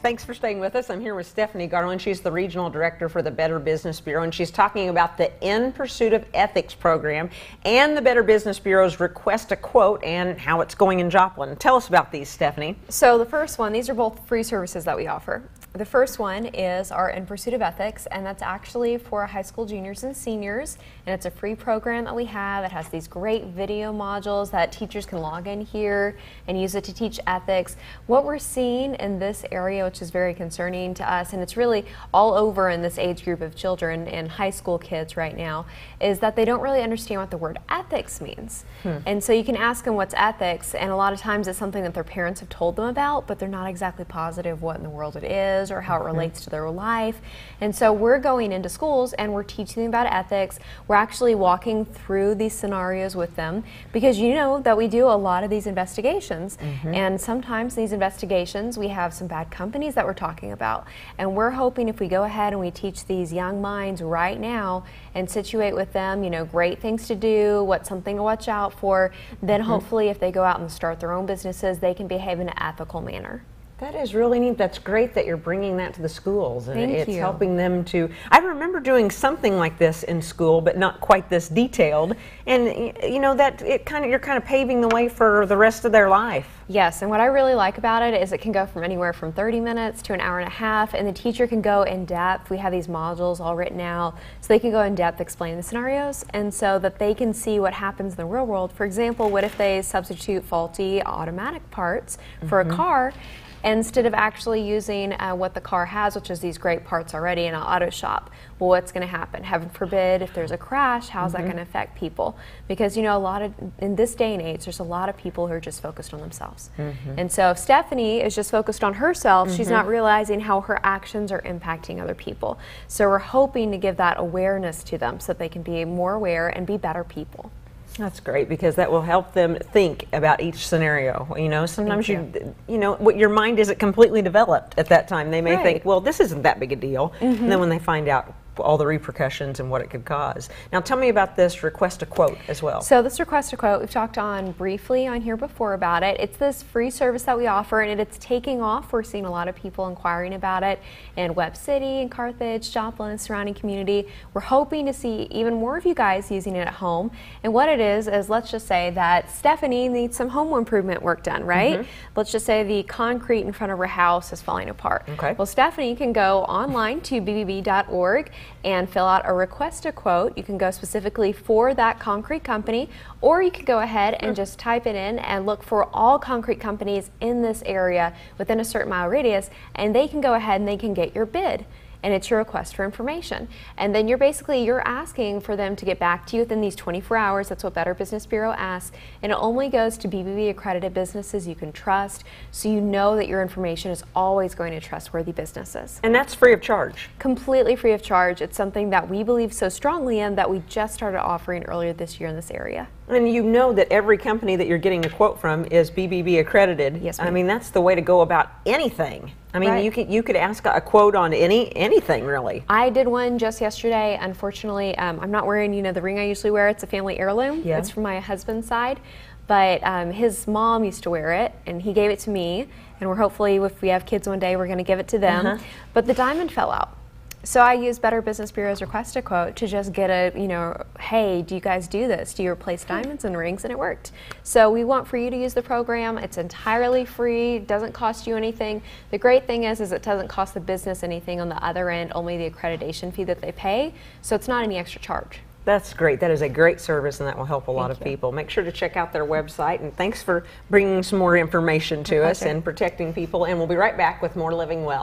Thanks for staying with us. I'm here with Stephanie Garland. She's the Regional Director for the Better Business Bureau, and she's talking about the In Pursuit of Ethics program and the Better Business Bureau's Request a Quote and how it's going in Joplin. Tell us about these, Stephanie. So the first one, these are both free services that we offer. The first one is our In Pursuit of Ethics, and that's actually for high school juniors and seniors, and it's a free program that we have. It has these great video modules that teachers can log in here and use it to teach ethics. What we're seeing in this area, which is very concerning to us, and it's really all over in this age group of children and high school kids right now, is that they don't really understand what the word ethics means. And so you can ask them what's ethics, and a lot of times it's something that their parents have told them about, but they're not exactly positive what in the world it is or how it relates to their life. And so we're going into schools and we're teaching them about ethics. We're actually walking through these scenarios with them, because you know that we do a lot of these investigations, and sometimes these investigations we have some bad companies that we're talking about, and we're hoping if we go ahead and we teach these young minds right now and situate with them, you know, great things to do, what's something to watch out for, then hopefully if they go out and start their own businesses, they can behave in an ethical manner. That is really neat. That's great that you're bringing that to the schools, and Thank it's you. helping them to. I remember doing something like this in school, but not quite this detailed. And you know that you're kind of paving the way for the rest of their life. Yes, and what I really like about it is it can go from anywhere from 30 minutes to an hour and a half, and the teacher can go in depth. We have these modules all written out, so they can go in depth, explain the scenarios, and so that they can see what happens in the real world. For example, what if they substitute faulty automatic parts for a car, instead of actually using what the car has, which is these great parts already in an auto shop? Well, what's going to happen? Heaven forbid, if there's a crash, how's that going to affect people? Because, you know, in this day and age, there's a lot of people who are just focused on themselves. And so if Stephanie is just focused on herself, she's not realizing how her actions are impacting other people. So we're hoping to give that awareness to them so that they can be more aware and be better people. That's great, because that will help them think about each scenario. You know, sometimes you know, your mind isn't completely developed at that time. They may think, well, this isn't that big a deal. And then when they find out all the repercussions and what it could cause. Now tell me about this Request a Quote as well. So this Request a Quote, we've talked on briefly on here before about it. It's this free service that we offer, and it's taking off. We're seeing a lot of people inquiring about it in Webb City and Carthage, Joplin, and surrounding community. We're hoping to see even more of you guys using it at home. And what it is let's just say that Stephanie needs some home improvement work done, right? Let's just say the concrete in front of her house is falling apart. Well, Stephanie can go online to bbb.org and fill out a Request a Quote. You can go specifically for that concrete company, or you can go ahead and just type it in and look for all concrete companies in this area within a certain mile radius, and they can go ahead and they can get your bid. And it's your request for information. And then you're asking for them to get back to you within these 24 hours. That's what Better Business Bureau asks. And it only goes to BBB accredited businesses you can trust, so you know that your information is always going to trustworthy businesses. And that's free of charge? Completely free of charge. It's something that we believe so strongly in that we just started offering earlier this year in this area. And you know that every company that you're getting a quote from is BBB accredited. Yes, I mean, that's the way to go about anything. I mean, you could ask a quote on anything, really. I did one just yesterday. Unfortunately, I'm not wearing, you know, the ring I usually wear. It's a family heirloom. It's from my husband's side. But his mom used to wear it, and he gave it to me. And we're hopefully, if we have kids one day, we're going to give it to them. But the diamond fell out. So I used Better Business Bureau's Request a Quote to just get a, you know, hey, do you guys do this? Do you replace diamonds and rings? And it worked. So we want for you to use the program. It's entirely free. It doesn't cost you anything. The great thing is it doesn't cost the business anything on the other end, only the accreditation fee that they pay. So it's not any extra charge. That's great. That is a great service, and that will help a lot of people. Make sure to check out their website, and thanks for bringing some more information to us and protecting people. And we'll be right back with more Living Well.